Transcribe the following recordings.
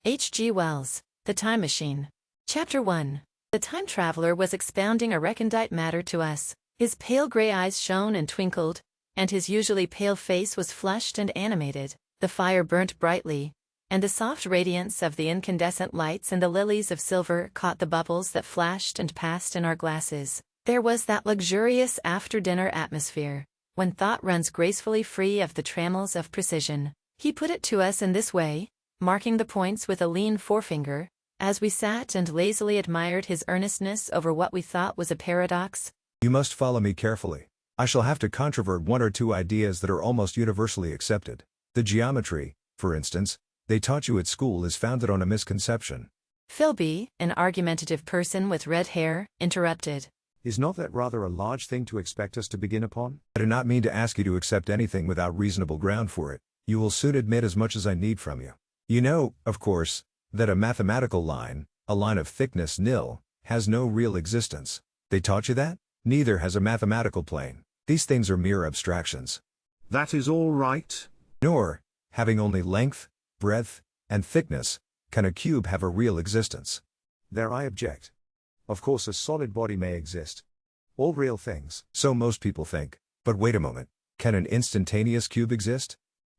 H. G. Wells, The Time Machine. Chapter 1. The time traveler was expounding a recondite matter to us. His pale gray eyes shone and twinkled, and his usually pale face was flushed and animated. The fire burnt brightly, and the soft radiance of the incandescent lights and the lilies of silver caught the bubbles that flashed and passed in our glasses. There was that luxurious after-dinner atmosphere, when thought runs gracefully free of the trammels of precision. He put it to us in this way, marking the points with a lean forefinger, as we sat and lazily admired his earnestness over what we thought was a paradox. You must follow me carefully. I shall have to controvert one or two ideas that are almost universally accepted. The geometry, for instance, they taught you at school is founded on a misconception. Philby, an argumentative person with red hair, interrupted. Is not that rather a large thing to expect us to begin upon? I do not mean to ask you to accept anything without reasonable ground for it. You will soon admit as much as I need from you. You know, of course, that a mathematical line, a line of thickness nil, has no real existence. They taught you that? Neither has a mathematical plane. These things are mere abstractions. That is all right. Nor, having only length, breadth, and thickness, can a cube have a real existence. There I object. Of course a solid body may exist. All real things. So most people think. But wait a moment. Can an instantaneous cube exist?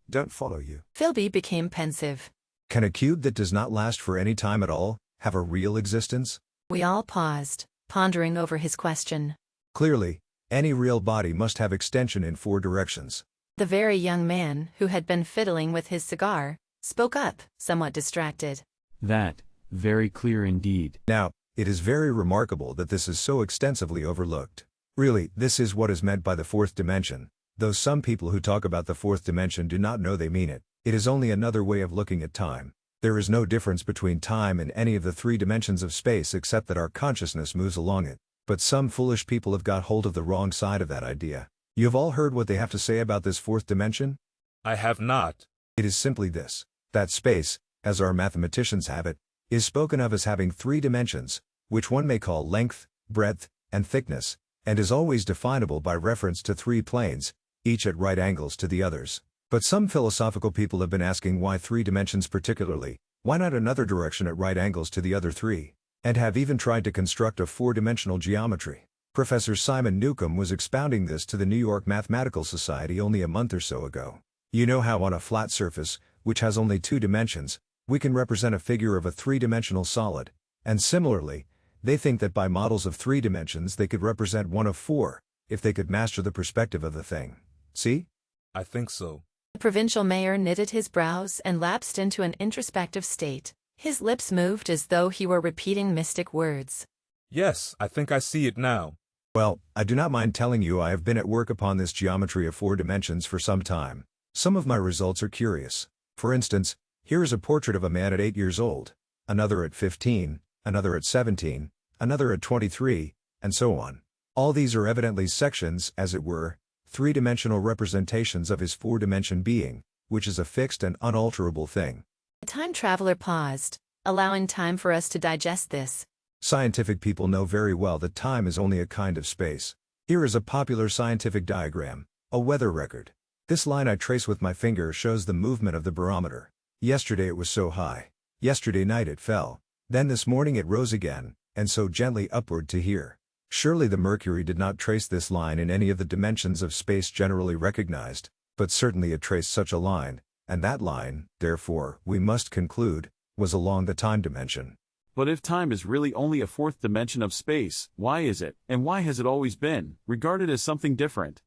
Don't follow you. Philby became pensive. Can a cube that does not last for any time at all have a real existence? We all paused, pondering over his question. Clearly, any real body must have extension in 4 directions. The very young man, who had been fiddling with his cigar, spoke up, somewhat distracted. That, very clear indeed. Now, it is very remarkable that this is so extensively overlooked. Really, this is what is meant by the 4th dimension, though some people who talk about the 4th dimension do not know they mean it. It is only another way of looking at time. There is no difference between time and any of the 3 dimensions of space except that our consciousness moves along it. But some foolish people have got hold of the wrong side of that idea. You have all heard what they have to say about this 4th dimension? I have not. It is simply this, that space, as our mathematicians have it, is spoken of as having 3 dimensions, which one may call length, breadth, and thickness, and is always definable by reference to 3 planes, each at right angles to the others. But some philosophical people have been asking why 3 dimensions particularly, why not another direction at right angles to the other 3, and have even tried to construct a 4-dimensional geometry. Professor Simon Newcomb was expounding this to the New York Mathematical Society only a month or so ago. You know how on a flat surface, which has only 2 dimensions, we can represent a figure of a 3-dimensional solid, and similarly, they think that by models of 3 dimensions they could represent one of 4, if they could master the perspective of the thing. See? I think so. The provincial mayor knitted his brows and lapsed into an introspective state. His lips moved as though he were repeating mystic words. Yes, I think I see it now. Well, I do not mind telling you I have been at work upon this geometry of 4 dimensions for some time. Some of my results are curious. For instance, here is a portrait of a man at 8 years old, another at 15, another at 17, another at 23, and so on. All these are evidently sections, as it were, 3-dimensional representations of his 4-dimension being, which is a fixed and unalterable thing. The time traveler paused, allowing time for us to digest this. Scientific people know very well that time is only a kind of space. Here is a popular scientific diagram, a weather record. This line I trace with my finger shows the movement of the barometer. Yesterday it was so high. Yesterday night it fell. Then this morning it rose again, and so gently upward to here. Surely the mercury did not trace this line in any of the dimensions of space generally recognized, but certainly it traced such a line, and that line, therefore, we must conclude, was along the time dimension. But if time is really only a 4th dimension of space, why is it, and why has it always been, regarded as something different?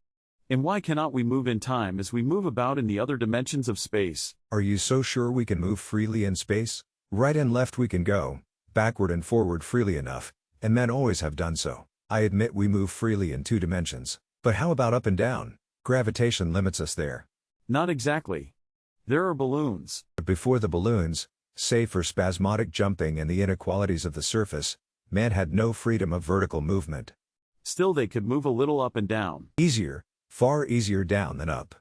And why cannot we move in time as we move about in the other dimensions of space? Are you so sure we can move freely in space? Right and left we can go, backward and forward freely enough, and men always have done so. I admit we move freely in 2 dimensions. But how about up and down? Gravitation limits us there. Not exactly. There are balloons. But before the balloons, save for spasmodic jumping and the inequalities of the surface, man had no freedom of vertical movement. Still they could move a little up and down. Easier, far easier down than up.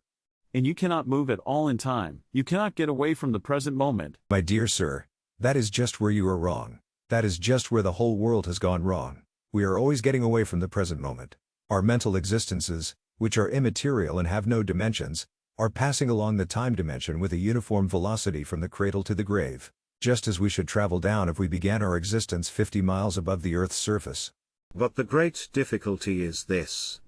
And you cannot move at all in time. You cannot get away from the present moment. My dear sir, that is just where you are wrong. That is just where the whole world has gone wrong. We are always getting away from the present moment. Our mental existences, which are immaterial and have no dimensions, are passing along the time dimension with a uniform velocity from the cradle to the grave. just as we should travel down if we began our existence 50 miles above the Earth's surface. But the great difficulty is this.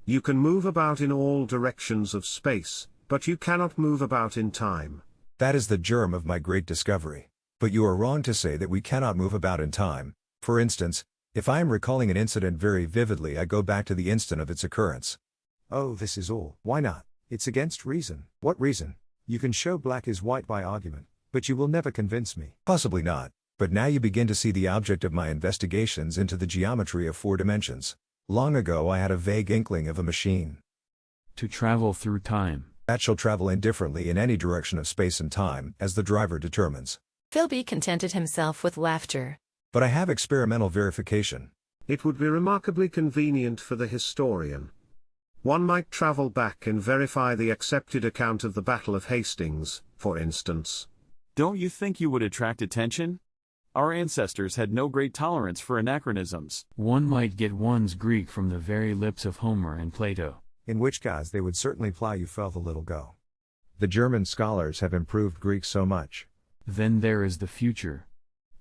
You can move about in all directions of space, but you cannot move about in time. That is the germ of my great discovery. But you are wrong to say that we cannot move about in time. For instance, if I am recalling an incident very vividly, I go back to the instant of its occurrence. Oh, this is all. Why not? It's against reason. What reason? You can show black is white by argument, but you will never convince me. Possibly not, but now you begin to see the object of my investigations into the geometry of 4 dimensions. Long ago I had a vague inkling of a machine To travel through time. that shall travel indifferently in any direction of space and time, as the driver determines. Philby contented himself with laughter. But I have experimental verification. It would be remarkably convenient for the historian. One might travel back and verify the accepted account of the Battle of Hastings, for instance. Don't you think you would attract attention? Our ancestors had no great tolerance for anachronisms. One might get one's Greek from the very lips of Homer and Plato. In which case they would certainly plow you further little go. The German scholars have improved Greek so much. Then there is the future.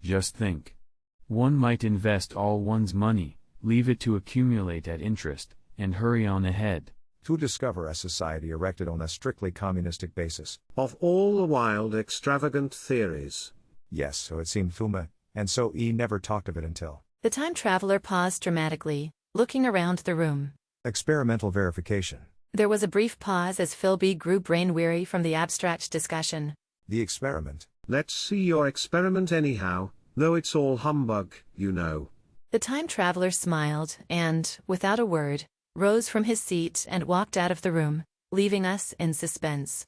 Just think. One might invest all one's money, leave it to accumulate at interest, and hurry on ahead. To discover a society erected on a strictly communistic basis. Of all the wild, extravagant theories. Yes, so it seemed Filma, and so E never talked of it until. The time traveler paused dramatically, looking around the room. Experimental verification. There was a brief pause as Philby grew brain-weary from the abstract discussion. The experiment. Let's see your experiment anyhow, though it's all humbug, you know. The time traveler smiled and, without a word, rose from his seat and walked out of the room, leaving us in suspense.